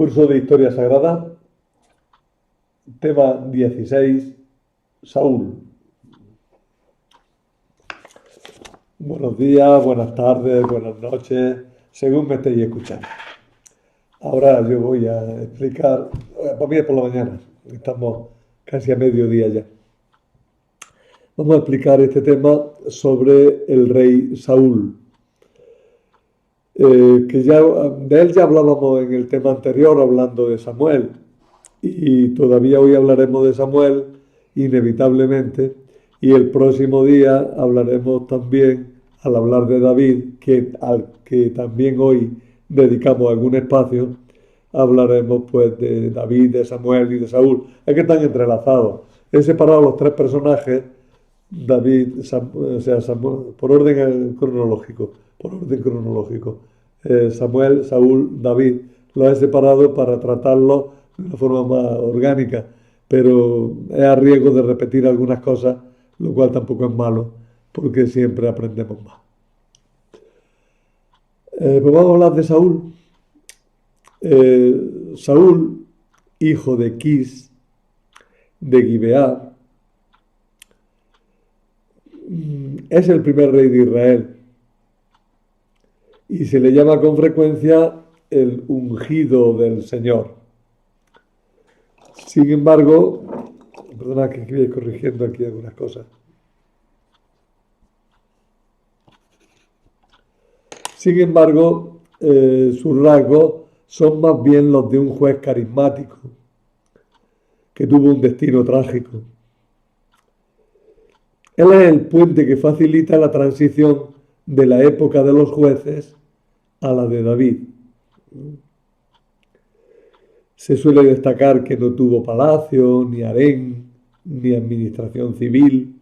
Curso de Historia Sagrada, tema 16, Saúl. Buenos días, buenas tardes, buenas noches, según me estéis escuchando. Ahora yo voy a explicar, para mí es por la mañana, estamos casi a mediodía ya. Vamos a explicar este tema sobre el rey Saúl. Que ya de él ya hablábamos en el tema anterior, hablando de Samuel, y todavía hoy hablaremos de Samuel, inevitablemente, y el próximo día hablaremos también, al hablar de David, al que también hoy dedicamos algún espacio, hablaremos pues de David, de Samuel y de Saúl. Es que están entrelazados. He separado los tres personajes, David, Samuel, por orden cronológico. Samuel, Saúl, David. Los he separado para tratarlos de una forma más orgánica, pero es a riesgo de repetir algunas cosas, lo cual tampoco es malo, porque siempre aprendemos más. Pues vamos a hablar de Saúl. Saúl, hijo de Quis, de Gibeá, es el primer rey de Israel y se le llama con frecuencia el ungido del Señor. Sin embargo, perdona que voy corrigiendo aquí algunas cosas. Sin embargo, sus rasgos son más bien los de un juez carismático que tuvo un destino trágico. Él es el puente que facilita la transición de la época de los jueces a la de David. Se suele destacar que no tuvo palacio, ni harén, ni administración civil,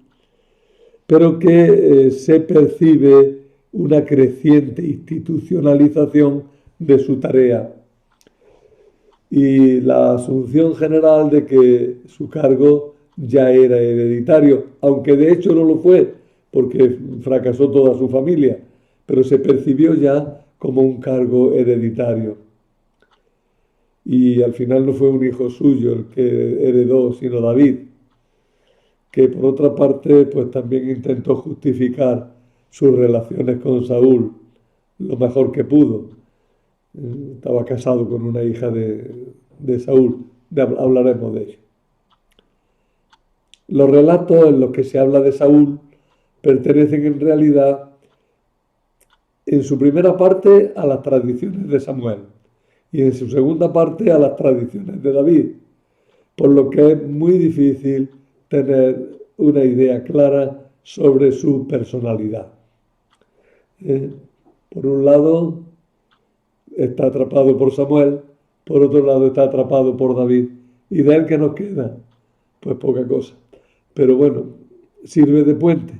pero que se percibe una creciente institucionalización de su tarea y la asunción general de que su cargo ya era hereditario, aunque de hecho no lo fue, porque fracasó toda su familia, pero se percibió ya como un cargo hereditario. Y al final no fue un hijo suyo el que heredó, sino David, que por otra parte pues también intentó justificar sus relaciones con Saúl lo mejor que pudo. Estaba casado con una hija de Saúl, hablaremos de ello. Los relatos en los que se habla de Saúl pertenecen en realidad, en su primera parte, a las tradiciones de Samuel y en su segunda parte a las tradiciones de David, por lo que es muy difícil tener una idea clara sobre su personalidad. Por un lado está atrapado por Samuel, por otro lado está atrapado por David, y de él que nos queda, pues poca cosa. Pero bueno, sirve de puente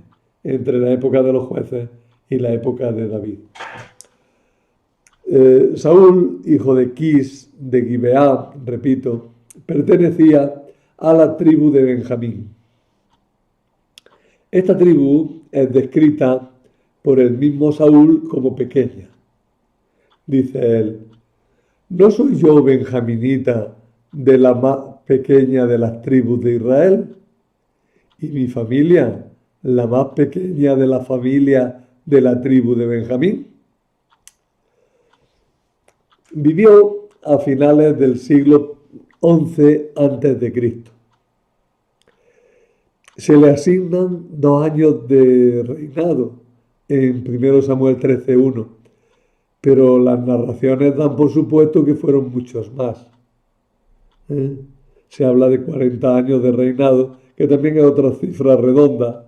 entre la época de los jueces y la época de David. Saúl, hijo de Quis, de Gibeá, repito, pertenecía a la tribu de Benjamín. Esta tribu es descrita por el mismo Saúl como pequeña. Dice él: ¿no soy yo benjaminita, de la más pequeña de las tribus de Israel? ¿Y mi familia, la más pequeña de la familia de la tribu de Benjamín? Vivió a finales del siglo XI a.C. Se le asignan 2 años de reinado en 1 Samuel 13:1, pero las narraciones dan por supuesto que fueron muchos más. Se habla de 40 años de reinado, que también es otra cifra redonda,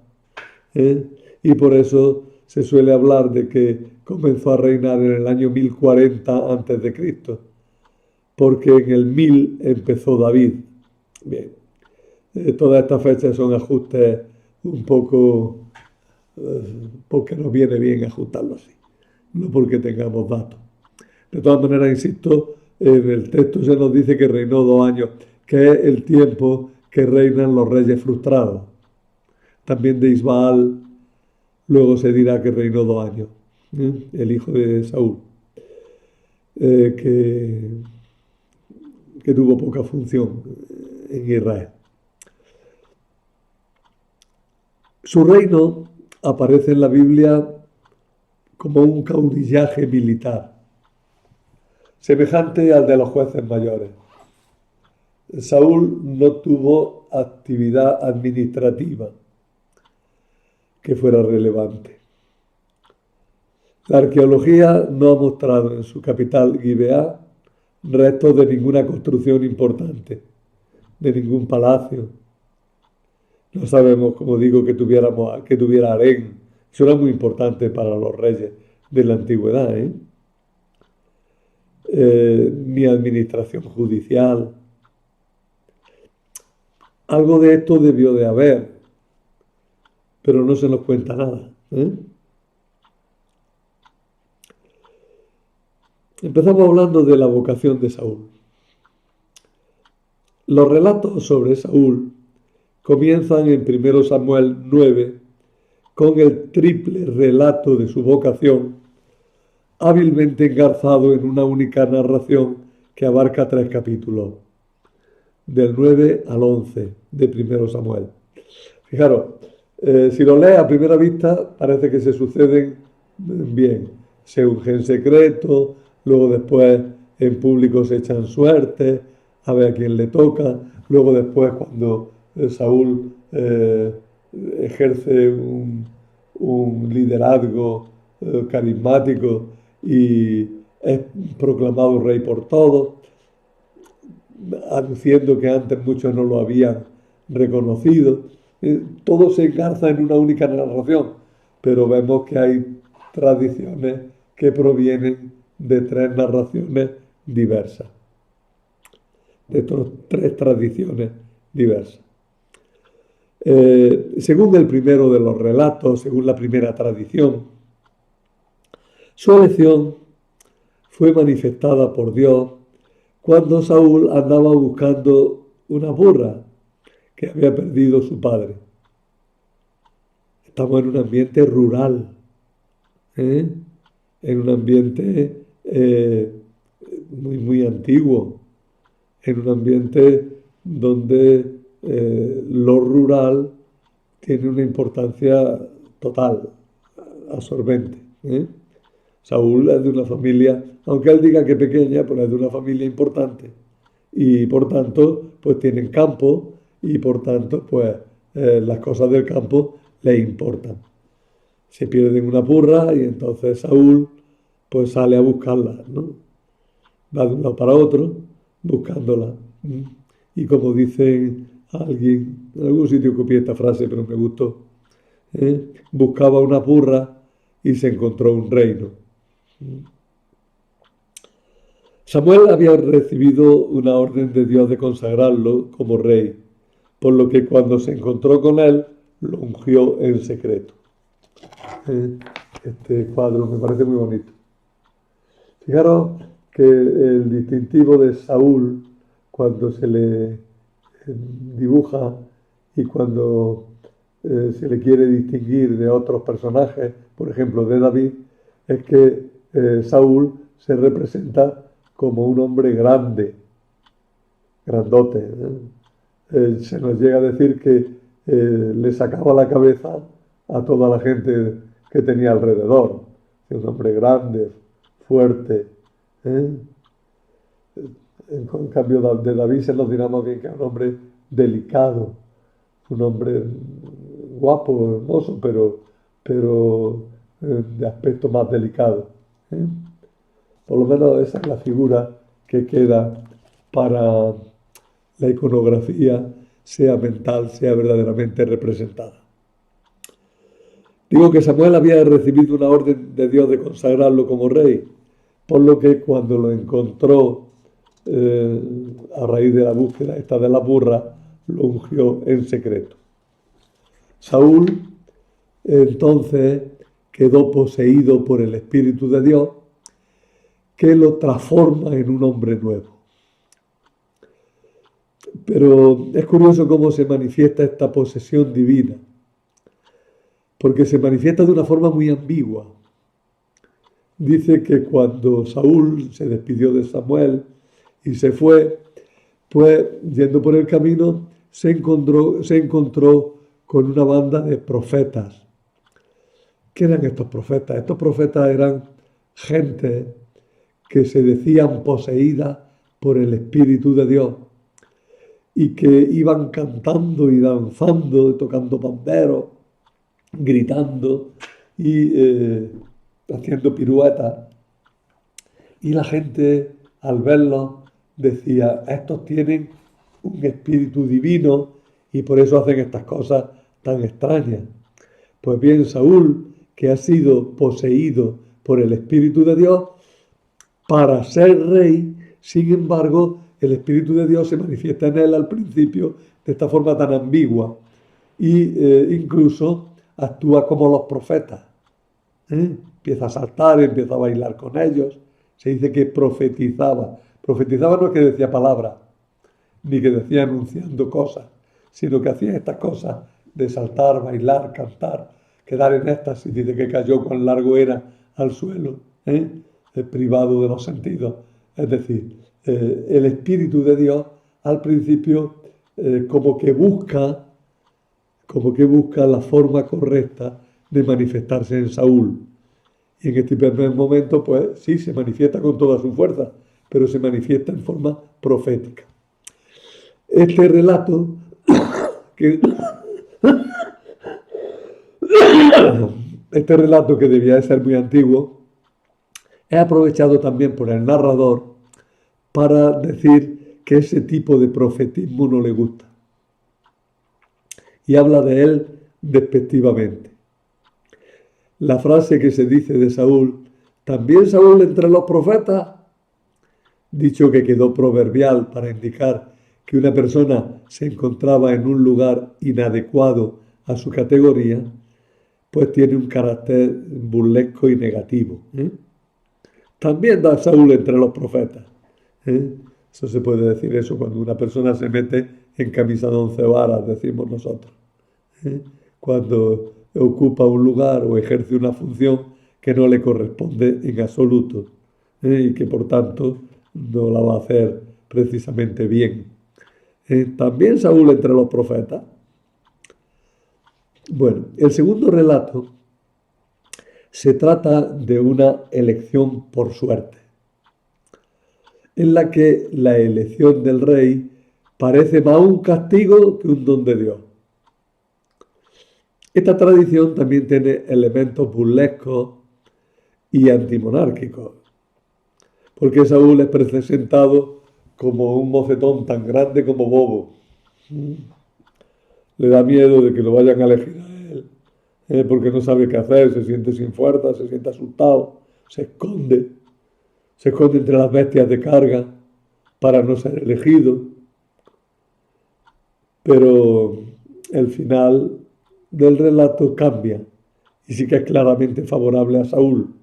y por eso se suele hablar de que comenzó a reinar en el año 1040 a.C., porque en el 1000 empezó David. Bien, todas estas fechas son ajustes un poco, porque nos viene bien ajustarlo así, no porque tengamos datos. De todas maneras, insisto, en el texto se nos dice que reinó 2 años, que es el tiempo que reinan los reyes frustrados. También de Isbaal, luego se dirá que reinó 2 años, el hijo de Saúl, que que tuvo poca función en Israel. Su reino aparece en la Biblia como un caudillaje militar, semejante al de los jueces mayores. Saúl no tuvo actividad administrativa que fuera relevante. La arqueología no ha mostrado en su capital, Gibeá, restos de ninguna construcción importante, de ningún palacio. No sabemos, como digo, que tuviera harén. Eso era muy importante para los reyes de la antigüedad, ni administración judicial. Algo de esto debió de haber, pero no se nos cuenta nada. Empezamos hablando de la vocación de Saúl. Los relatos sobre Saúl comienzan en 1 Samuel 9 con el triple relato de su vocación, hábilmente engarzado en una única narración que abarca 3 capítulos, del 9 al 11 de 1 Samuel. Fijaros, si lo lees a primera vista parece que se suceden bien. Se unge en secreto, luego después en público se echan suertes, a ver a quién le toca, luego después cuando Saúl ejerce un liderazgo carismático y es proclamado rey por todos, aduciendo que antes muchos no lo habían reconocido. Todo se engarza en una única narración, pero vemos que hay tradiciones que provienen de 3 narraciones diversas, de 3 tradiciones diversas. Según el primero de los relatos, según la primera tradición, su elección fue manifestada por Dios cuando Saúl andaba buscando una burra que había perdido su padre. Estamos en un ambiente rural, en un ambiente muy, muy antiguo, en un ambiente donde lo rural tiene una importancia total, absorbente. Saúl es de una familia, aunque él diga que pequeña, pero es de una familia importante. Y por tanto, pues tienen campo y por tanto, pues las cosas del campo le importan. Se pierden una burra y entonces Saúl pues sale a buscarla, ¿no? Va de un lado para otro buscándola. Y como dice alguien, en algún sitio copié esta frase, pero me gustó, buscaba una burra y se encontró un reino. Samuel había recibido una orden de Dios de consagrarlo como rey, por lo que cuando se encontró con él, lo ungió en secreto. Este cuadro me parece muy bonito. Fijaros que el distintivo de Saúl, cuando se le dibuja y cuando se le quiere distinguir de otros personajes, por ejemplo de David, es que Saúl se representa como un hombre grande, grandote. Se nos llega a decir que le sacaba la cabeza a toda la gente que tenía alrededor. Un hombre grande, fuerte. En cambio de David se nos dirá más bien que es un hombre delicado, un hombre guapo, hermoso, pero de aspecto más delicado. Por lo menos esa es la figura que queda para la iconografía, sea mental, sea verdaderamente representada. Digo que Samuel había recibido una orden de Dios de consagrarlo como rey, por lo que cuando lo encontró a raíz de la búsqueda esta de la burra, lo ungió en secreto. Saúl entonces quedó poseído por el Espíritu de Dios, que lo transforma en un hombre nuevo. Pero es curioso cómo se manifiesta esta posesión divina, porque se manifiesta de una forma muy ambigua. Dice que cuando Saúl se despidió de Samuel y se fue, pues yendo por el camino se encontró con una banda de profetas. ¿Qué eran estos profetas? Estos profetas eran gente que se decían poseídas por el Espíritu de Dios y que iban cantando y danzando, tocando panderos, gritando y haciendo piruetas. Y la gente, al verlos, decía, estos tienen un espíritu divino y por eso hacen estas cosas tan extrañas. Pues bien, Saúl, que ha sido poseído por el Espíritu de Dios, para ser rey, sin embargo, el Espíritu de Dios se manifiesta en él al principio de esta forma tan ambigua y incluso actúa como los profetas. Empieza a saltar, empieza a bailar con ellos. Se dice que profetizaba. Profetizaba no es que decía palabras, ni que decía anunciando cosas, sino que hacía estas cosas de saltar, bailar, cantar, quedar en éxtasis. Dice que cayó cuán largo era al suelo, privado de los sentidos. Es decir, el Espíritu de Dios al principio como que busca la forma correcta de manifestarse en Saúl. Y en este primer momento, pues sí, se manifiesta con toda su fuerza, pero se manifiesta en forma profética. Este relato, que, este relato que debía de ser muy antiguo, es aprovechado también por el narrador para decir que ese tipo de profetismo no le gusta. Y habla de él despectivamente. La frase que se dice de Saúl, también Saúl entre los profetas, dicho que quedó proverbial para indicar que una persona se encontraba en un lugar inadecuado a su categoría, pues tiene un carácter burlesco y negativo. También da Saúl entre los profetas. Eso se puede decir eso cuando una persona se mete en camisa de 11 varas, decimos nosotros. Cuando ocupa un lugar o ejerce una función que no le corresponde en absoluto y que por tanto no la va a hacer precisamente bien. También Saúl entre los profetas. Bueno, el segundo relato se trata de una elección por suerte, en la que la elección del rey parece más un castigo que un don de Dios. Esta tradición también tiene elementos burlescos y antimonárquicos, porque Saúl es presentado como un mocetón tan grande como bobo. Le da miedo de que lo vayan a elegir a él, porque no sabe qué hacer, se siente sin fuerza, se siente asustado, se esconde entre las bestias de carga para no ser elegido. Pero el final del relato cambia y sí que es claramente favorable a Saúl.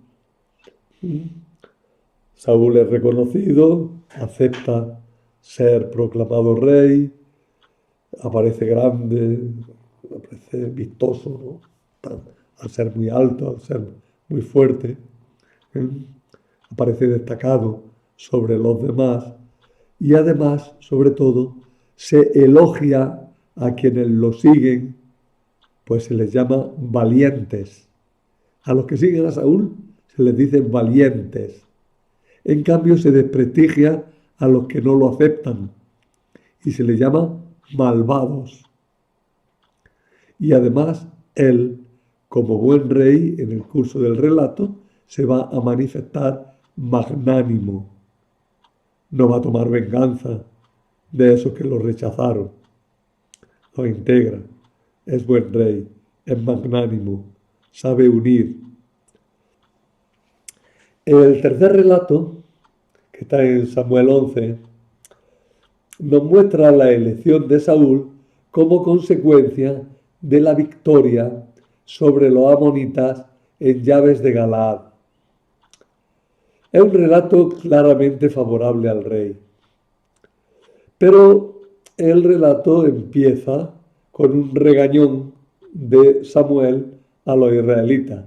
Saúl es reconocido, acepta ser proclamado rey, aparece grande, aparece vistoso, ¿no? Al ser muy alto, al ser muy fuerte, aparece destacado sobre los demás y además, sobre todo, se elogia a quienes lo siguen, pues se les llama valientes. A los que siguen a Saúl se les dice valientes. En cambio, se desprestigia a los que no lo aceptan y se les llama malvados. Y además, él, como buen rey, en el curso del relato, se va a manifestar magnánimo. No va a tomar venganza de esos que lo rechazaron. Lo integra. Es buen rey, es magnánimo, sabe unir. El tercer relato, que está en Samuel 11, nos muestra la elección de Saúl como consecuencia de la victoria sobre los amonitas en Yabes de Galaad. Es un relato claramente favorable al rey, pero el relato empieza con un regañón de Samuel a los israelitas.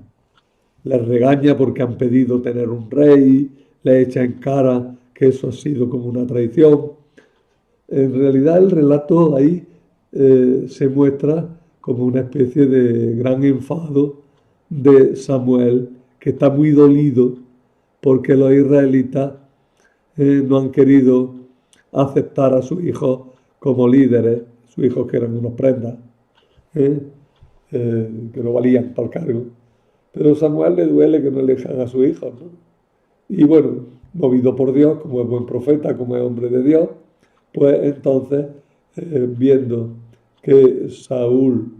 Les regaña porque han pedido tener un rey, le echa en cara que eso ha sido como una traición. En realidad el relato ahí se muestra como una especie de gran enfado de Samuel, que está muy dolido porque los israelitas no han querido aceptar a sus hijos como líderes, sus hijos que eran unos prendas, ¿eh? Que no valían para el cargo. Pero a Samuel le duele que no elijan a sus hijos, ¿no? Y bueno, movido por Dios, como es buen profeta, como es hombre de Dios, pues entonces, viendo que Saúl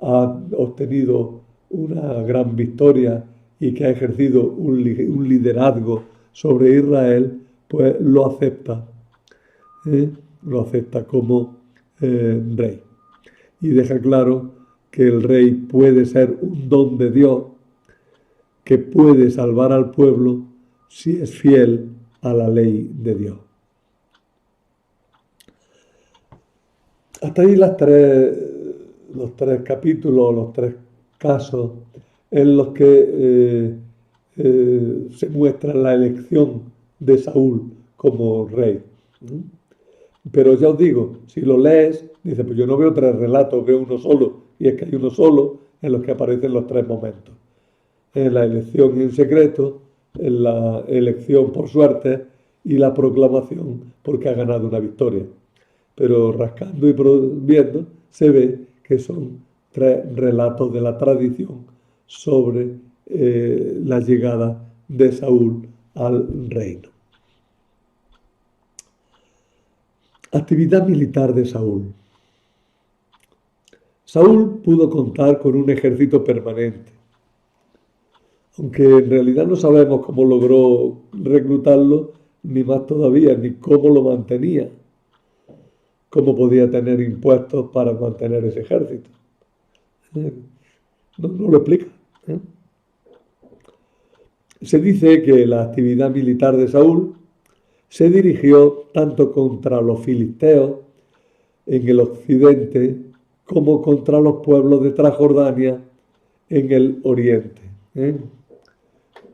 ha obtenido una gran victoria y que ha ejercido un liderazgo sobre Israel, pues lo acepta como rey. Y deja claro que el rey puede ser un don de Dios, que puede salvar al pueblo si es fiel a la ley de Dios. Hasta ahí los tres capítulos, los tres casos en los que se muestra la elección de Saúl como rey. Pero ya os digo, si lo lees, dice, pues yo no veo tres relatos, veo uno solo, y es que hay uno solo en los que aparecen los tres momentos. En la elección en secreto, en la elección por suerte y la proclamación porque ha ganado una victoria. Pero rascando y viendo se ve que son tres relatos de la tradición sobre la llegada de Saúl al reino. Actividad militar de Saúl. Saúl pudo contar con un ejército permanente, aunque en realidad no sabemos cómo logró reclutarlo, ni más todavía, ni cómo lo mantenía, cómo podía tener impuestos para mantener ese ejército. No lo explica. Se dice que la actividad militar de Saúl se dirigió tanto contra los filisteos en el occidente como contra los pueblos de Transjordania en el oriente.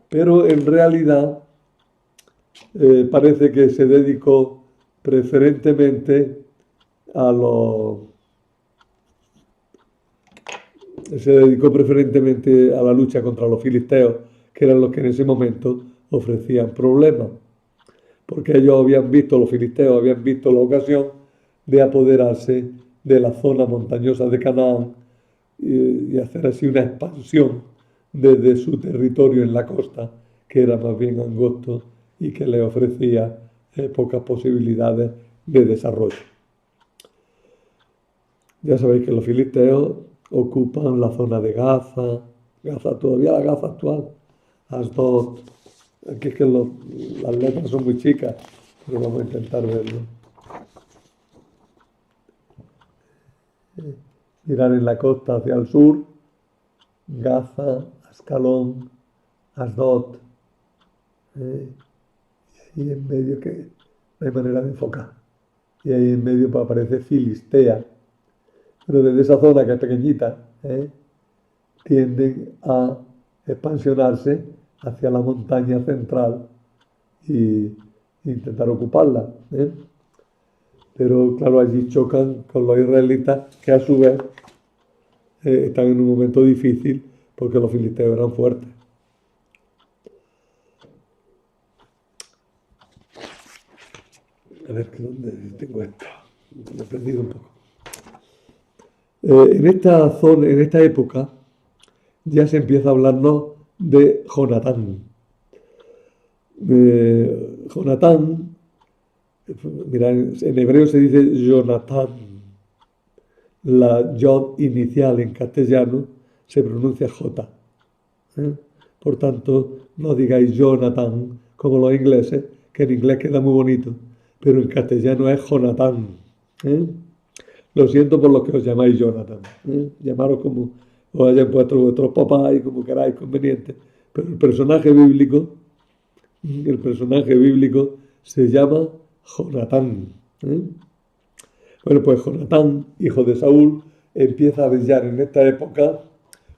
Pero en realidad parece que se dedicó preferentemente a la lucha contra los filisteos, que eran los que en ese momento ofrecían problemas, porque ellos los filisteos habían visto la ocasión de apoderarse de la zona montañosa de Canaán y hacer así una expansión desde su territorio en la costa, que era más bien angosto y que le ofrecía pocas posibilidades de desarrollo. Ya sabéis que los filisteos ocupan la zona de Gaza, todavía la Gaza actual, Asdod. Aquí es que las letras son muy chicas, pero vamos a intentar verlo. Mirar en la costa hacia el sur, Gaza, Ascalón, Asdod, y ahí en medio que no hay manera de enfocar. Y ahí en medio pues, aparece Filistea. Pero desde esa zona que es pequeñita, tienden a expansionarse hacia la montaña central e intentar ocuparla. Pero claro, allí chocan con los israelitas que a su vez están en un momento difícil porque los filisteos eran fuertes. A ver, ¿dónde tengo esto? Me he perdido un poco. En esta época, ya se empieza a hablarnos de Jonatán. Jonatán, mira, en hebreo se dice Jonatán. La Yod inicial en castellano se pronuncia J. Por tanto, no digáis Jonathan como los ingleses, que en inglés queda muy bonito, pero en castellano es Jonatán. Lo siento por los que os llamáis Jonathan. Llamaros como os hayan puesto vuestros papás y como queráis conveniente. Pero el personaje bíblico se llama Jonatán. Bueno, pues Jonatán, hijo de Saúl, empieza a brillar en esta época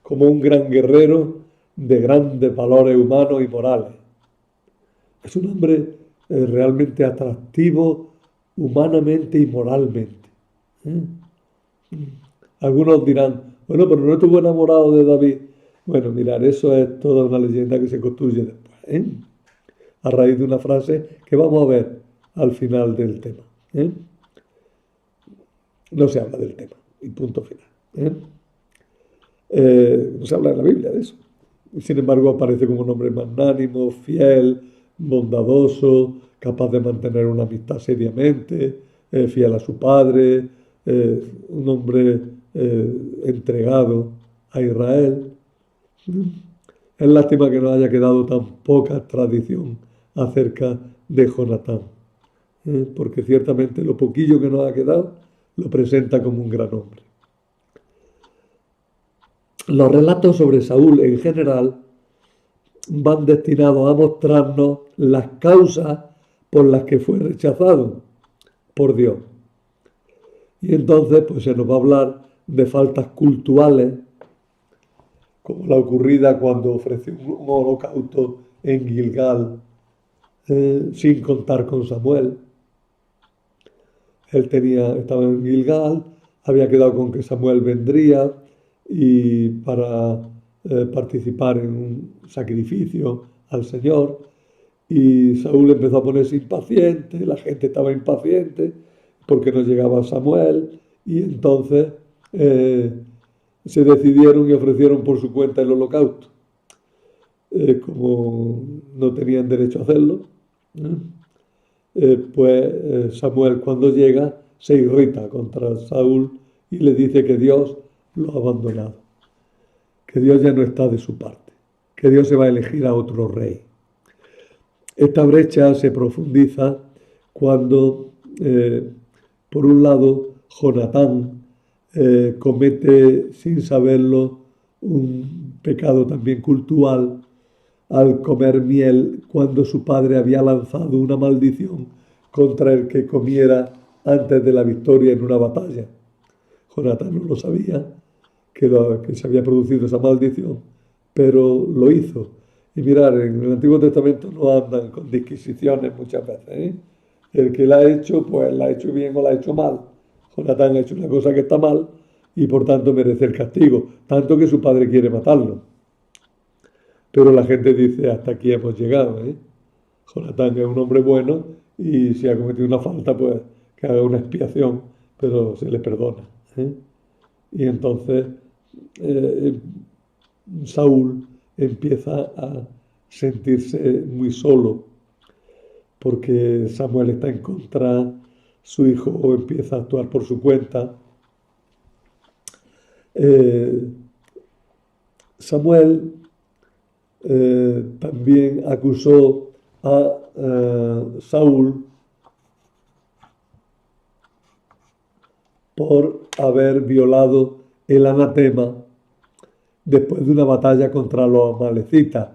como un gran guerrero de grandes valores humanos y morales. Es un hombre realmente atractivo humanamente y moralmente. ¿eh? Algunos dirán, bueno, pero no estuvo enamorado de David. Bueno, mirar, eso es toda una leyenda que se construye después, a raíz de una frase que vamos a ver al final del tema. ¿eh? No se habla del tema, y punto final. No se habla en la Biblia de eso. Sin embargo, aparece como un hombre magnánimo, fiel, bondadoso, capaz de mantener una amistad seriamente, fiel a su padre, un hombre entregado a Israel. Es lástima que nos haya quedado tan poca tradición acerca de Jonatán, porque ciertamente lo poquillo que nos ha quedado lo presenta como un gran hombre. Los relatos sobre Saúl en general van destinados a mostrarnos las causas por las que fue rechazado por Dios. Y entonces pues se nos va a hablar de faltas culturales, como la ocurrida cuando ofreció un holocausto en Gilgal, sin contar con Samuel. Él estaba en Gilgal, había quedado con que Samuel vendría y para participar en un sacrificio al Señor. Y Saúl empezó a ponerse impaciente, la gente estaba impaciente porque no llegaba Samuel, y entonces se decidieron y ofrecieron por su cuenta el holocausto. Como no tenían derecho a hacerlo, pues Samuel, cuando llega, se irrita contra Saúl y le dice que Dios lo ha abandonado, que Dios ya no está de su parte, que Dios se va a elegir a otro rey. Esta brecha se profundiza cuando, por un lado, Jonatán comete sin saberlo un pecado también cultural al comer miel cuando su padre había lanzado una maldición contra el que comiera antes de la victoria en una batalla. Jonatán no lo sabía, que se había producido esa maldición, pero lo hizo. Y mirar, en el Antiguo Testamento no andan con disquisiciones muchas veces. El que la ha hecho, pues la ha hecho bien o la ha hecho mal. Jonatán ha hecho una cosa que está mal y por tanto merece el castigo, tanto que su padre quiere matarlo. Pero la gente dice, hasta aquí hemos llegado. Jonatán es un hombre bueno y si ha cometido una falta, pues que haga una expiación, pero se le perdona. Y entonces Saúl empieza a sentirse muy solo porque Samuel está en contra, su hijo empieza a actuar por su cuenta. Samuel también acusó a Saúl por haber violado el anatema después de una batalla contra los amalecitas,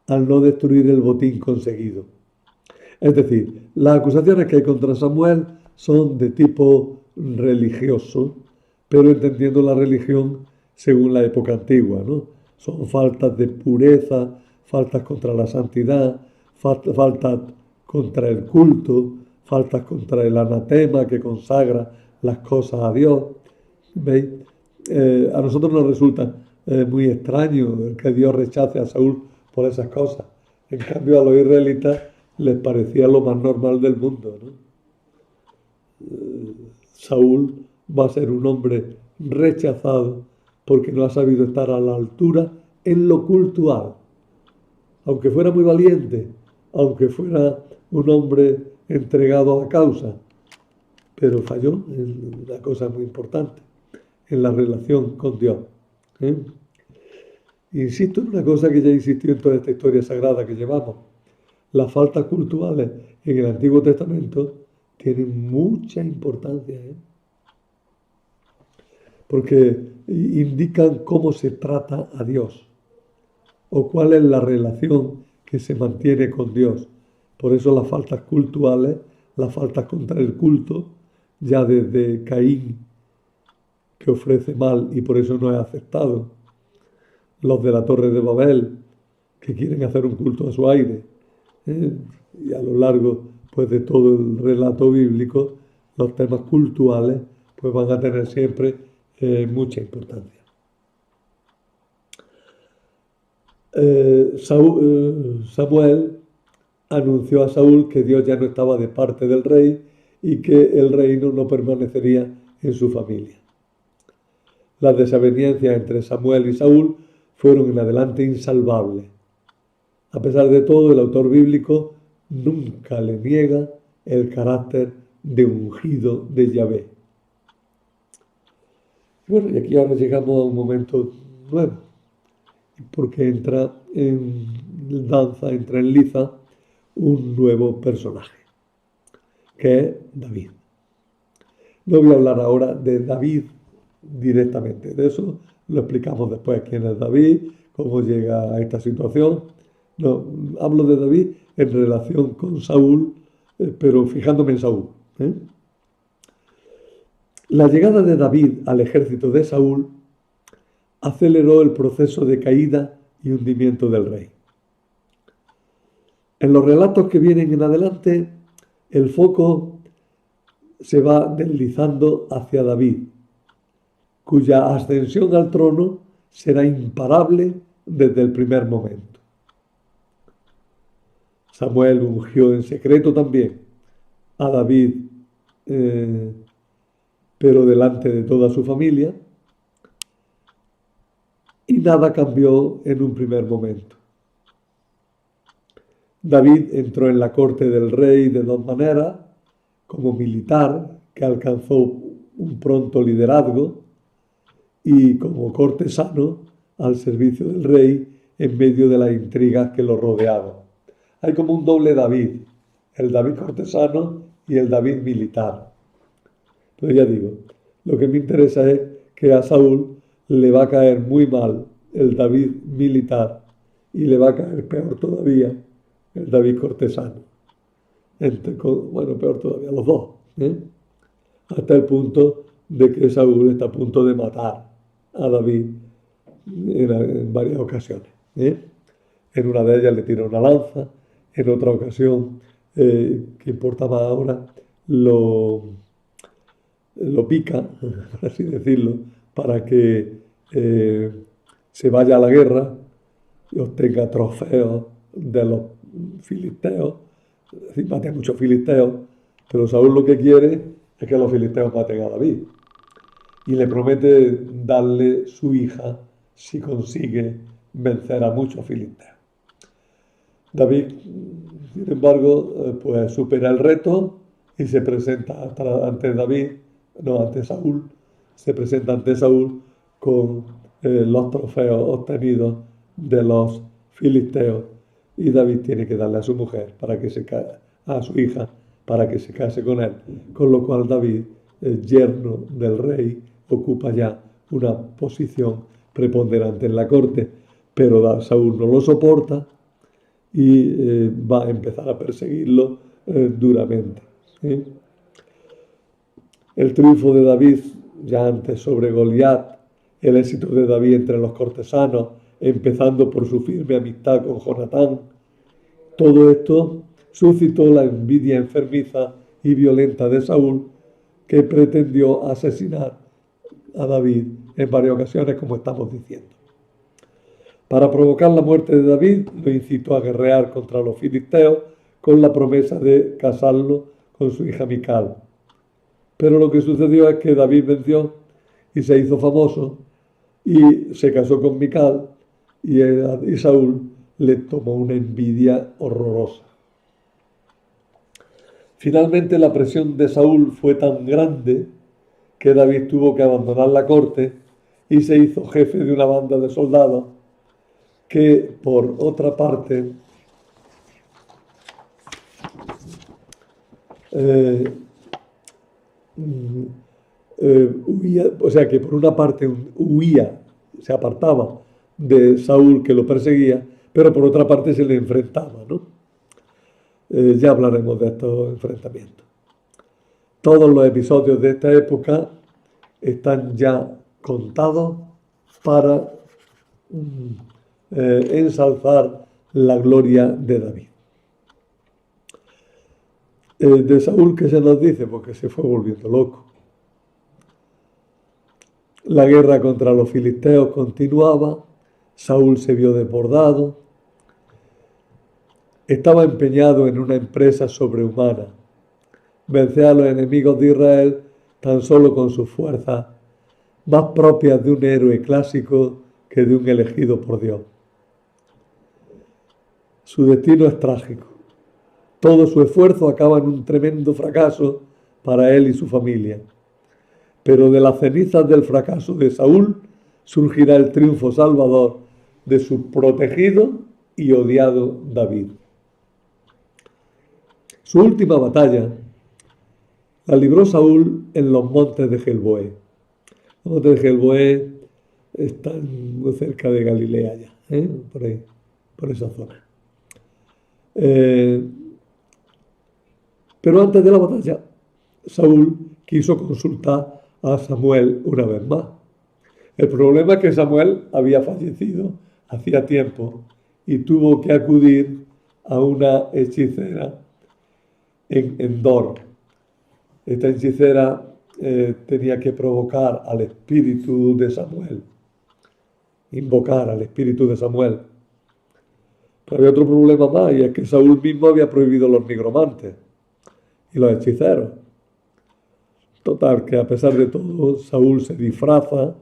al no destruir el botín conseguido. Es decir, las acusaciones que hay contra Samuel son de tipo religioso, pero entendiendo la religión según la época antigua, ¿no? Son faltas de pureza, faltas contra la santidad, faltas contra el culto, faltas contra el anatema que consagra las cosas a Dios. ¿Veis? A nosotros nos resulta muy extraño que Dios rechace a Saúl por esas cosas. En cambio, a los israelitas les parecía lo más normal del mundo, ¿no? Saúl va a ser un hombre rechazado porque no ha sabido estar a la altura en lo cultural. Aunque fuera muy valiente, aunque fuera un hombre entregado a la causa, pero falló en una cosa muy importante, en la relación con Dios. Insisto en una cosa que ya insistió en toda esta historia sagrada que llevamos. Las faltas culturales en el Antiguo Testamento tienen mucha importancia, porque indican cómo se trata a Dios o cuál es la relación que se mantiene con Dios. Por eso las faltas culturales, las faltas contra el culto, ya desde Caín, que ofrece mal y por eso no es aceptado. Los de la Torre de Babel, que quieren hacer un culto a su aire. Y a lo largo pues, de todo el relato bíblico los temas culturales pues van a tener siempre mucha importancia. Samuel anunció a Saúl que Dios ya no estaba de parte del rey y que el reino no permanecería en su familia. Las desavenencias entre Samuel y Saúl fueron en adelante insalvables. A pesar de todo, el autor bíblico nunca le niega el carácter de ungido de Yahvé. Bueno, y aquí ahora llegamos a un momento nuevo, porque entra en liza un nuevo personaje, que es David. No voy a hablar ahora de David directamente, de eso lo explicamos después, quién es David, cómo llega a esta situación. No, hablo de David en relación con Saúl, pero fijándome en Saúl. La llegada de David al ejército de Saúl aceleró el proceso de caída y hundimiento del rey. En los relatos que vienen en adelante, el foco se va deslizando hacia David, cuya ascensión al trono será imparable desde el primer momento. Samuel ungió en secreto también a David, pero delante de toda su familia, y nada cambió en un primer momento. David entró en la corte del rey de dos maneras: como militar, que alcanzó un pronto liderazgo, y como cortesano al servicio del rey en medio de las intrigas que lo rodeaban. Hay como un doble David, el David cortesano y el David militar. Pero ya digo, lo que me interesa es que a Saúl le va a caer muy mal el David militar y le va a caer peor todavía el David cortesano. Bueno, peor todavía los dos, hasta el punto de que Saúl está a punto de matar a David en varias ocasiones. En una de ellas le tira una lanza, en otra ocasión, que importa más ahora, lo pica, por así decirlo, para que se vaya a la guerra y obtenga trofeos de los filisteos. Es decir, mate a muchos filisteos, pero Saúl lo que quiere es que los filisteos maten a David. Y le promete darle su hija si consigue vencer a muchos filisteos. David, sin embargo, pues supera el reto y se presenta ante Saúl, se presenta ante Saúl con los trofeos obtenidos de los filisteos, y David tiene que darle a su mujer a su hija para que se case con él, con lo cual David, el yerno del rey, ocupa ya una posición preponderante en la corte, pero Saúl no lo soporta y va a empezar a perseguirlo duramente. El triunfo de David ya antes sobre Goliat, el éxito de David entre los cortesanos, empezando por su firme amistad con Jonatán, todo esto suscitó la envidia enfermiza y violenta de Saúl, que pretendió asesinar a David en varias ocasiones, como estamos diciendo. Para provocar la muerte de David, lo incitó a guerrear contra los filisteos con la promesa de casarlo con su hija Mical. Pero lo que sucedió es que David venció y se hizo famoso y se casó con Mical, y Saúl le tomó una envidia horrorosa. Finalmente la presión de Saúl fue tan grande que David tuvo que abandonar la corte y se hizo jefe de una banda de soldados que, por otra parte, huía, o sea que por una parte huía, se apartaba de Saúl, que lo perseguía, pero por otra parte se le enfrentaba, ¿no? Ya hablaremos de estos enfrentamientos. Todos los episodios de esta época están ya contados para ensalzar la gloria de David. De Saúl, ¿qué se nos dice? Porque se fue volviendo loco. La guerra contra los filisteos continuaba, Saúl se vio desbordado, estaba empeñado en una empresa sobrehumana, vencer a los enemigos de Israel tan solo con sus fuerzas, más propias de un héroe clásico que de un elegido por Dios. Su destino es trágico. Todo su esfuerzo acaba en un tremendo fracaso para él y su familia. Pero de las cenizas del fracaso de Saúl surgirá el triunfo salvador de su protegido y odiado David. Su última batalla la libró Saúl en los montes de Gelboé. Los montes de Gelboé están muy cerca de Galilea ya, por ahí, por esa zona. Pero antes de la batalla, Saúl quiso consultar a Samuel una vez más. El problema es que Samuel había fallecido hacía tiempo y tuvo que acudir a una hechicera en Endor. Esta hechicera tenía que provocar al espíritu de Samuel, invocar al espíritu de Samuel. Pero había otro problema más, y es que Saúl mismo había prohibido los nigromantes y los hechiceros. Total, que a pesar de todo, Saúl se disfraza,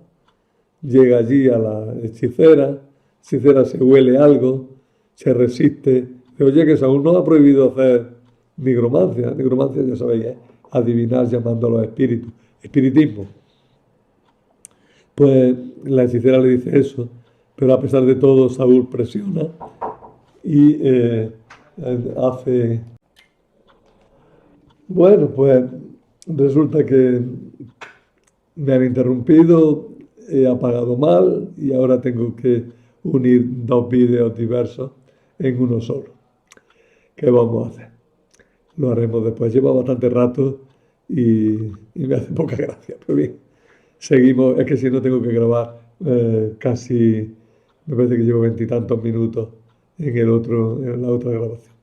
llega allí a la hechicera se huele algo, se resiste. Dice, oye, que Saúl no ha prohibido hacer nigromancia. Nigromancia, ya sabéis, adivinar llamando a los espíritus, espiritismo. Pues la hechicera le dice eso, pero a pesar de todo, Saúl presiona y hace... Bueno, pues resulta que me han interrumpido, he apagado mal y ahora tengo que unir dos vídeos diversos en uno solo. ¿Qué vamos a hacer? Lo haremos después. Lleva bastante rato y me hace poca gracia, pero bien. Seguimos, es que si no tengo que grabar casi, me parece que llevo 20 y tantos minutos en la otra grabación.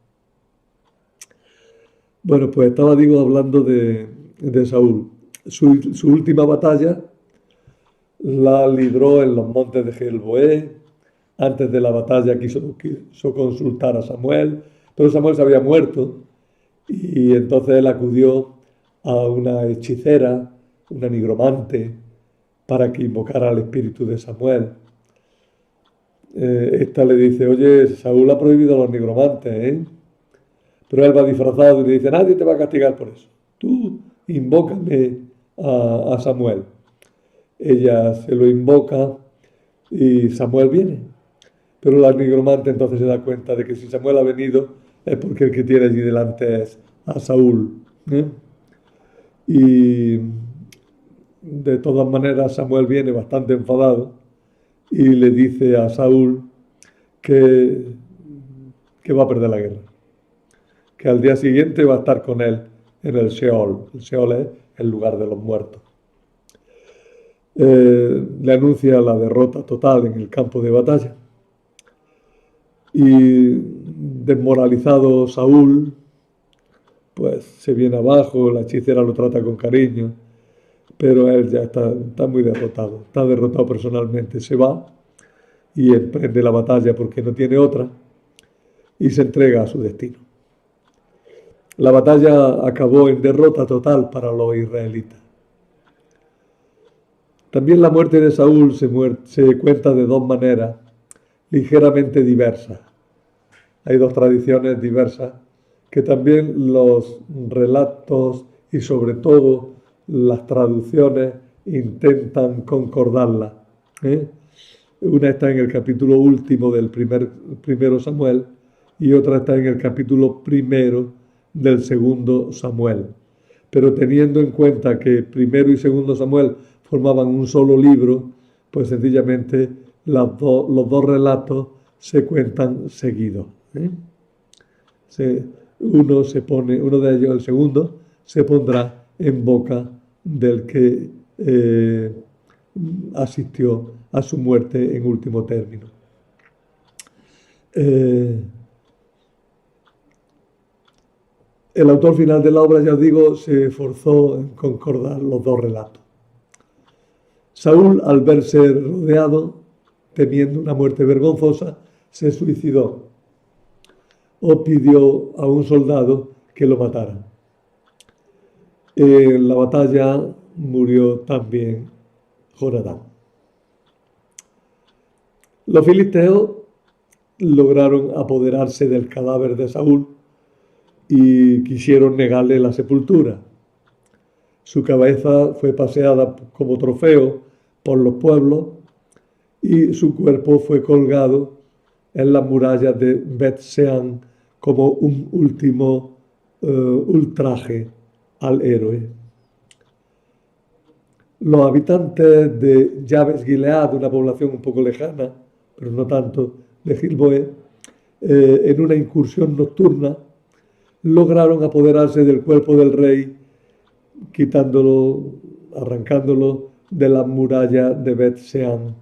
Bueno, pues estaba, hablando de Saúl. Su última batalla la libró en los montes de Gelboé. Antes de la batalla quiso consultar a Samuel, pero Samuel se había muerto y entonces él acudió a una hechicera, una nigromante, para que invocara al espíritu de Samuel. Esta le dice, oye, Saúl ha prohibido a los nigromantes, ¿eh? Pero él va disfrazado y le dice, nadie te va a castigar por eso. Tú invócame a Samuel. Ella se lo invoca y Samuel viene. Pero la nigromante entonces se da cuenta de que si Samuel ha venido es porque el que tiene allí delante es a Saúl. Y de todas maneras Samuel viene bastante enfadado y le dice a Saúl que va a perder la guerra, que al día siguiente va a estar con él en el Sheol. El Sheol es el lugar de los muertos. Le anuncia la derrota total en el campo de batalla. Y desmoralizado Saúl, pues se viene abajo, la hechicera lo trata con cariño, pero él ya está muy derrotado, está derrotado personalmente. Se va y emprende la batalla porque no tiene otra y se entrega a su destino. La batalla acabó en derrota total para los israelitas. También la muerte de Saúl se cuenta de dos maneras ligeramente diversas. Hay dos tradiciones diversas que también los relatos y sobre todo las traducciones intentan concordarlas. Una está en el capítulo último del primero Samuel y otra está en el capítulo primero del segundo Samuel. Pero teniendo en cuenta que primero y segundo Samuel formaban un solo libro, pues sencillamente los dos relatos se cuentan seguidos. Uno de ellos, el segundo, se pondrá en boca del que asistió a su muerte en último término. El autor final de la obra, ya os digo, se esforzó en concordar los dos relatos. Saúl, al verse rodeado, temiendo una muerte vergonzosa, se suicidó o pidió a un soldado que lo matara. En la batalla murió también Jonatán. Los filisteos lograron apoderarse del cadáver de Saúl y quisieron negarle la sepultura. Su cabeza fue paseada como trofeo por los pueblos y su cuerpo fue colgado en las murallas de Bet-Sean como un último ultraje al héroe. Los habitantes de Jabes Gilead, una población un poco lejana, pero no tanto, de Gilboé, en una incursión nocturna, lograron apoderarse del cuerpo del rey, quitándolo, arrancándolo de las murallas de Bet-Sean.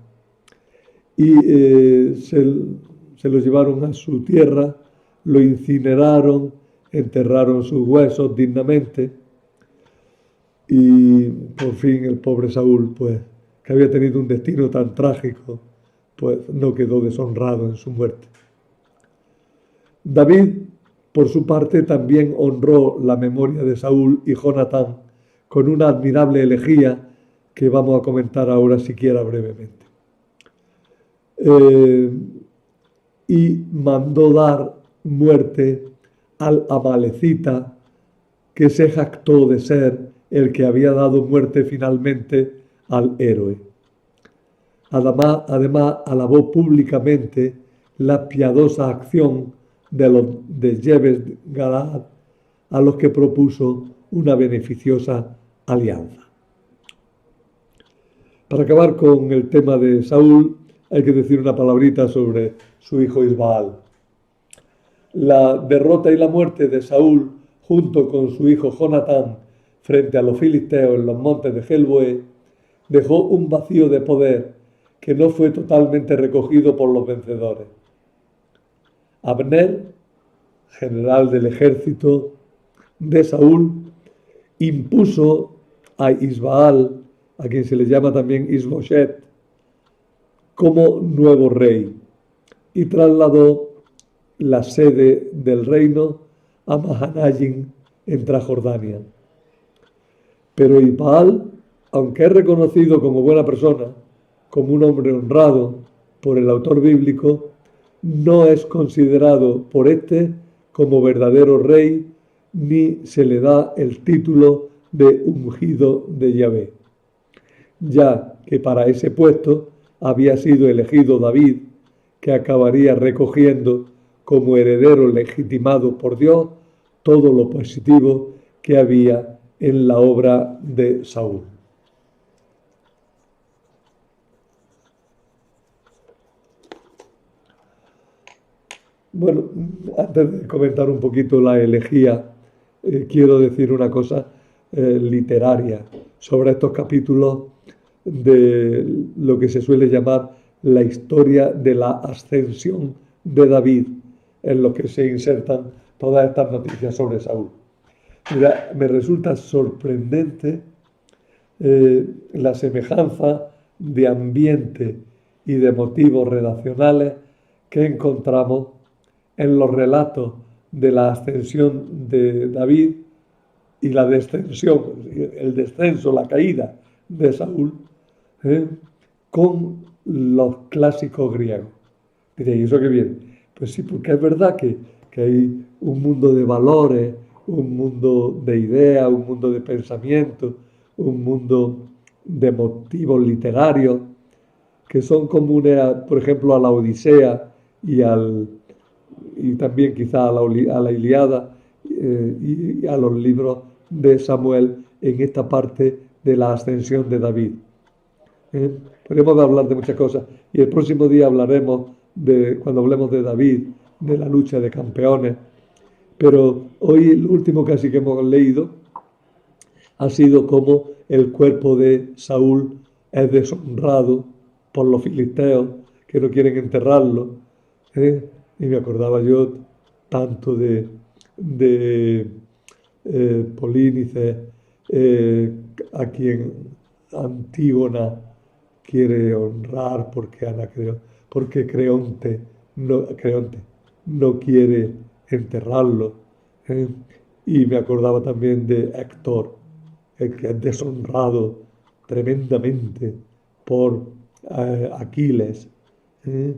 Y se lo llevaron a su tierra, lo incineraron, enterraron sus huesos dignamente. Y por fin el pobre Saúl, pues, que había tenido un destino tan trágico, pues no quedó deshonrado en su muerte. David, por su parte, también honró la memoria de Saúl y Jonatán con una admirable elegía que vamos a comentar ahora siquiera brevemente. Y mandó dar muerte al amalecita que se jactó de ser el que había dado muerte finalmente al héroe. Además alabó públicamente la piadosa acción de los de Jabes Galaad, a los que propuso una beneficiosa alianza. Para acabar con el tema de Saúl, hay que decir una palabrita sobre su hijo Isbaal. La derrota y la muerte de Saúl, junto con su hijo Jonatán, frente a los filisteos en los montes de Gilboé, dejó un vacío de poder que no fue totalmente recogido por los vencedores. Abner, general del ejército de Saúl, impuso a Isbaal, a quien se le llama también Isboshet, como nuevo rey y trasladó la sede del reino a Mahanayim en Transjordania. Pero Isbaal, aunque es reconocido como buena persona, como un hombre honrado por el autor bíblico, no es considerado por este como verdadero rey, ni se le da el título de ungido de Yahvé, ya que para ese puesto había sido elegido David, que acabaría recogiendo como heredero legitimado por Dios todo lo positivo que había en la obra de Saúl. Bueno, antes de comentar un poquito la elegía, quiero decir una cosa literaria sobre estos capítulos de lo que se suele llamar la historia de la ascensión de David, en lo que se insertan todas estas noticias sobre Saúl. Mira, me resulta sorprendente la semejanza de ambiente y de motivos relacionales que encontramos en los relatos de la ascensión de David y la descensión, el descenso, la caída de Saúl, con los clásicos griegos. Diréis, ¿y eso qué viene? Pues sí, porque es verdad que hay un mundo de valores, un mundo de ideas, un mundo de pensamiento, un mundo de motivos literarios que son comunes, por ejemplo, a la Odisea y también quizá a la Ilíada y a los libros de Samuel en esta parte de la ascensión de David. Podemos hablar de muchas cosas y el próximo día hablaremos cuando hablemos de David, de la lucha de campeones, pero hoy lo último casi que hemos leído ha sido cómo el cuerpo de Saúl es deshonrado por los filisteos que no quieren enterrarlo, y me acordaba yo tanto de Polínices, a quien Antígona quiere honrar porque Creonte no quiere enterrarlo. ¿eh? Y me acordaba también de Héctor, el que es deshonrado tremendamente por Aquiles, ¿eh?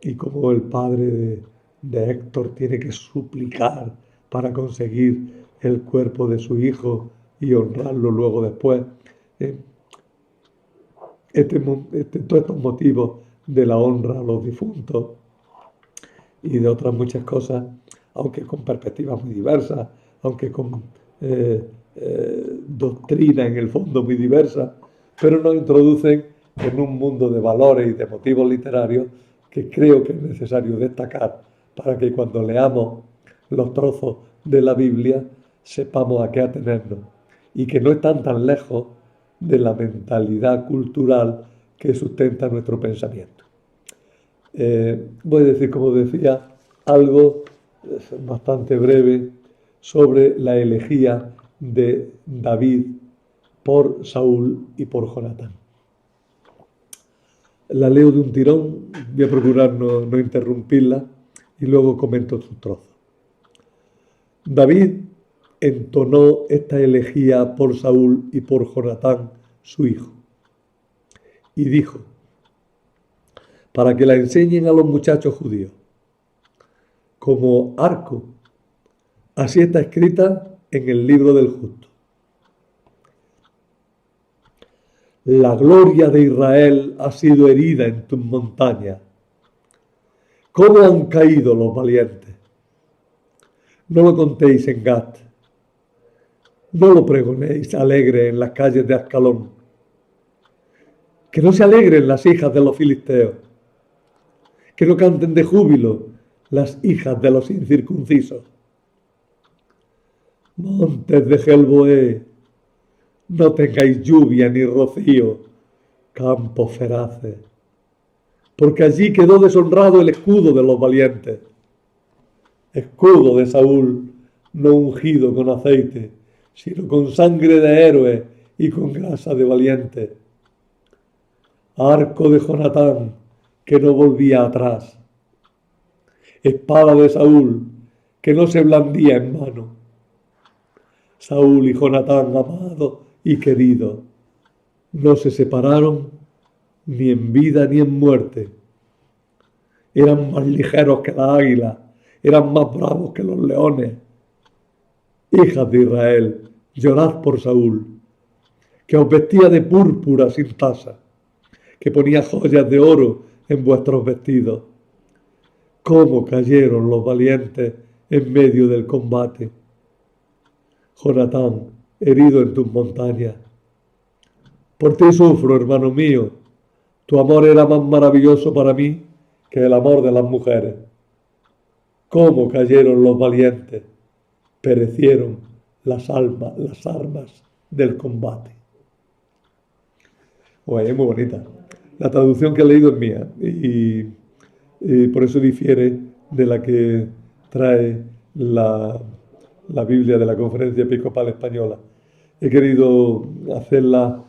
Y como el padre de Héctor tiene que suplicar para conseguir el cuerpo de su hijo y honrarlo luego después. ¿eh? Todos estos motivos de la honra a los difuntos y de otras muchas cosas, aunque con perspectivas muy diversas, aunque con doctrina en el fondo muy diversa, pero nos introducen en un mundo de valores y de motivos literarios que creo que es necesario destacar para que cuando leamos los trozos de la Biblia sepamos a qué atenernos y que no están tan lejos de la mentalidad cultural que sustenta nuestro pensamiento. Voy a decir, como decía, algo bastante breve sobre la elegía de David por Saúl y por Jonatán. La leo de un tirón, voy a procurar no interrumpirla y luego comento sus trozos. David entonó esta elegía por Saúl y por Jonatán, su hijo, y dijo, para que la enseñen a los muchachos judíos, como arco, así está escrita en el libro del justo. La gloria de Israel ha sido herida en tus montañas. ¿Cómo han caído los valientes? No lo contéis en Gat. No lo pregonéis alegre en las calles de Ascalón. Que no se alegren las hijas de los filisteos. Que no canten de júbilo las hijas de los incircuncisos. Montes de Gelboé, no tengáis lluvia ni rocío, campos feraces, porque allí quedó deshonrado el escudo de los valientes, escudo de Saúl, no ungido con aceite, sino con sangre de héroes y con grasa de valientes. Arco de Jonatán, que no volvía atrás. Espada de Saúl, que no se blandía en mano. Saúl y Jonatán, amado y querido, no se separaron ni en vida ni en muerte. Eran más ligeros que la águila, eran más bravos que los leones. Hijas de Israel, llorad por Saúl, que os vestía de púrpura sin tasa, que ponía joyas de oro en vuestros vestidos. Cómo cayeron los valientes en medio del combate. Jonatán, herido en tus montañas. Por ti sufro, hermano mío. Tu amor era más maravilloso para mí que el amor de las mujeres. Cómo cayeron los valientes. Perecieron las armas del combate. Oye, es muy bonita. La traducción que he leído es mía y por eso difiere de la que trae la Biblia de la Conferencia Episcopal Española. He querido hacerla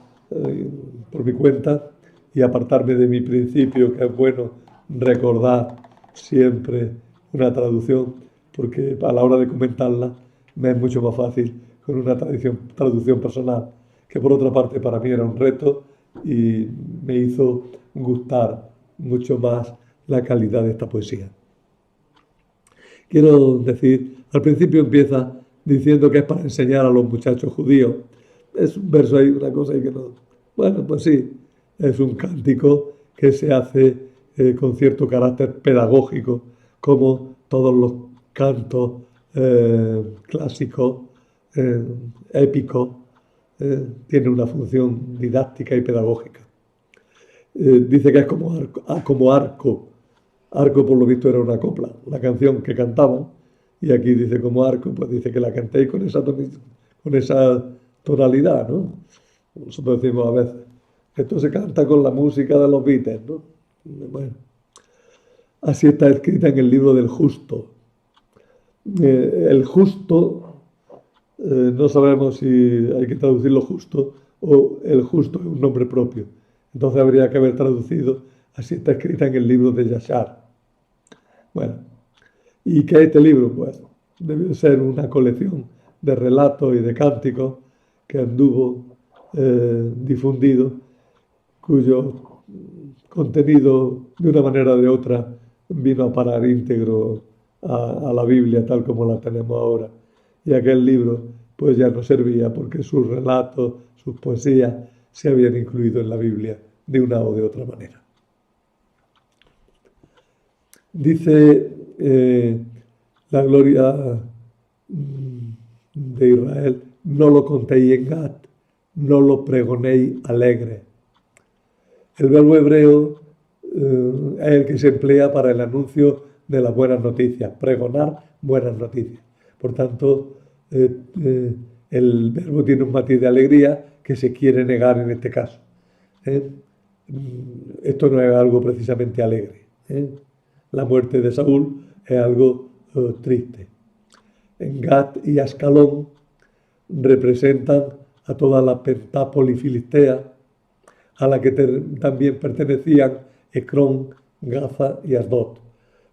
por mi cuenta y apartarme de mi principio, que es bueno recordar siempre una traducción, porque a la hora de comentarla me es mucho más fácil con una traducción personal, que por otra parte para mí era un reto y me hizo gustar mucho más la calidad de esta poesía. Quiero decir, al principio empieza diciendo que es para enseñar a los muchachos judíos. Es un verso ahí, una cosa ahí que no... Bueno, pues sí, es un cántico que se hace con cierto carácter pedagógico, como todos los cantos clásicos, épicos, tiene una función didáctica y pedagógica. Dice que es como arco. Arco, por lo visto, era una copla, una canción que cantaban, y aquí dice como arco, pues dice que la cantéis con esa tonalidad, ¿no? Nosotros decimos a veces, esto se canta con la música de los Beatles, ¿no? Bueno, así está escrita en el libro del justo. El justo no sabemos si hay que traducirlo justo o el justo es un nombre propio. Entonces habría que haber traducido, así está escrita en el libro de Yashar. Bueno, ¿y qué es este libro? Pues debió ser una colección de relatos y de cánticos que anduvo difundido, cuyo contenido de una manera o de otra vino a parar íntegro a la Biblia tal como la tenemos ahora. Y aquel libro pues ya no servía porque sus relatos, sus poesías se habían incluido en la Biblia de una o de otra manera. Dice la gloria de Israel, no lo contéis en Gat, no lo pregonéis alegre. El verbo hebreo es el que se emplea para el anuncio de las buenas noticias, pregonar buenas noticias. Por tanto, el verbo tiene un matiz de alegría que se quiere negar en este caso. Esto no es algo precisamente alegre. La muerte de Saúl es algo triste. En Gat y Ascalón representan a toda la pentápolis filistea, a la que también pertenecían Ecrón, Gaza y Asdod.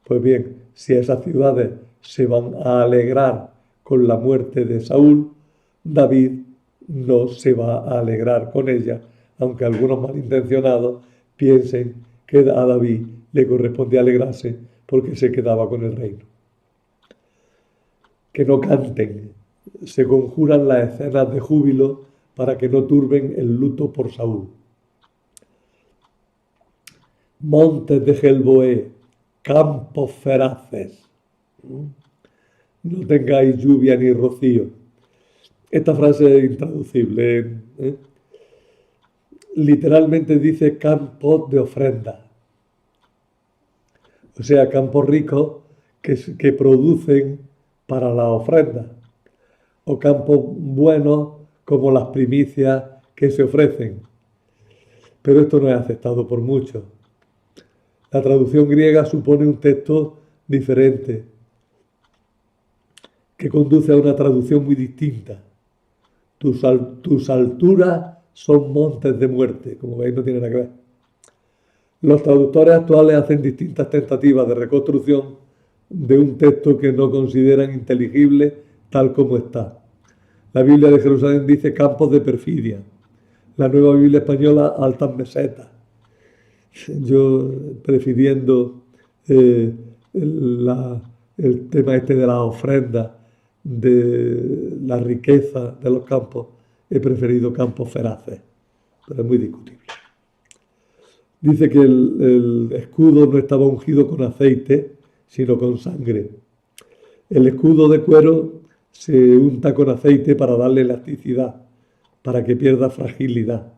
Pues bien, si esas ciudades se van a alegrar con la muerte de Saúl, David no se va a alegrar con ella, aunque algunos malintencionados piensen que a David le corresponde alegrarse porque se quedaba con el reino. Que no canten, se conjuran las escenas de júbilo para que no turben el luto por Saúl. Montes de Gelboé, campos feraces, no tengáis lluvia ni rocío. Esta frase es intraducible. Literalmente dice campos de ofrenda. O sea, campos ricos que producen para la ofrenda. O campos buenos como las primicias que se ofrecen. Pero esto no es aceptado por muchos. La traducción griega supone un texto diferente, que conduce a una traducción muy distinta. Tus alturas son montes de muerte. Como veis, no tiene nada que ver. Los traductores actuales hacen distintas tentativas de reconstrucción de un texto que no consideran inteligible tal como está. La Biblia de Jerusalén dice campos de perfidia. La Nueva Biblia Española, altas mesetas. Yo prefiriendo el tema este de las ofrendas, de la riqueza de los campos, he preferido campos feraces, pero es muy discutible. Dice que el escudo no estaba ungido con aceite, sino con sangre. El escudo de cuero se unta con aceite para darle elasticidad, para que pierda fragilidad.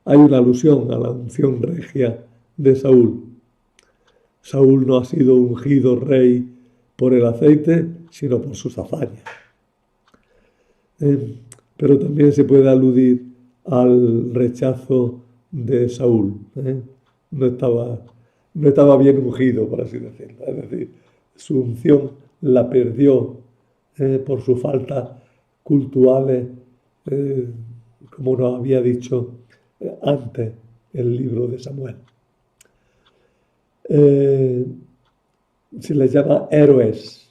Hay una alusión a la unción regia de Saúl. Saúl no ha sido ungido rey por el aceite, sino por sus hazañas. Pero también se puede aludir al rechazo de Saúl. No estaba bien ungido, por así decirlo. Es decir, su unción la perdió por sus faltas cultuales, como nos había dicho antes el libro de Samuel. Se les llama héroes.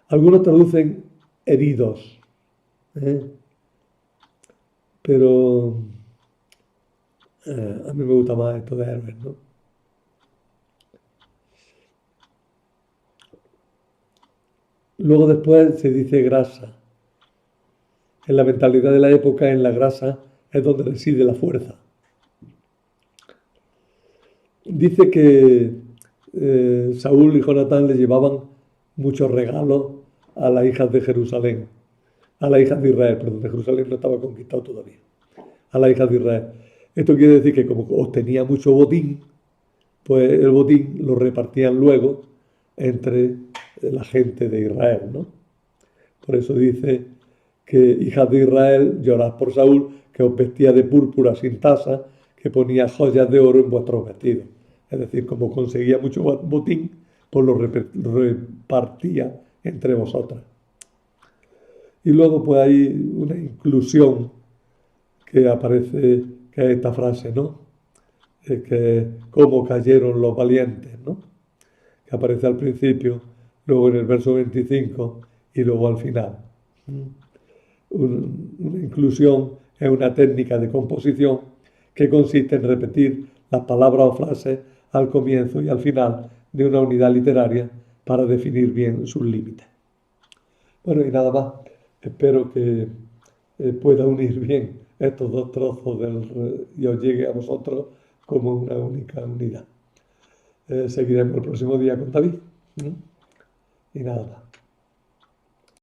Algunos traducen heridos, pero a mí me gusta más esto de héroes, ¿no? Luego después se dice grasa. En la mentalidad de la época, en la grasa es donde reside la fuerza. Dice que Saúl y Jonatán le llevaban muchos regalos a las hijas de Jerusalén, a las hijas de Israel, perdón, de Jerusalén no estaba conquistado todavía, a las hijas de Israel. Esto quiere decir que como obtenía mucho botín, pues el botín lo repartían luego entre la gente de Israel, ¿no? Por eso dice que hijas de Israel, llorad por Saúl, que os vestía de púrpura sin tasa, que ponía joyas de oro en vuestros vestidos. Es decir, como conseguía mucho botín, pues lo repartía entre vosotras. Y luego pues hay una inclusión que aparece, que es esta frase, ¿no? Que cómo cayeron los valientes, ¿no? Que aparece al principio, luego en el verso 25 y luego al final. Una inclusión es una técnica de composición que consiste en repetir las palabras o frases al comienzo y al final de una unidad literaria para definir bien sus límites. Bueno, y nada más. Espero que pueda unir bien estos dos trozos y os llegue a vosotros como una única unidad. Seguiremos el próximo día con David. Y nada más.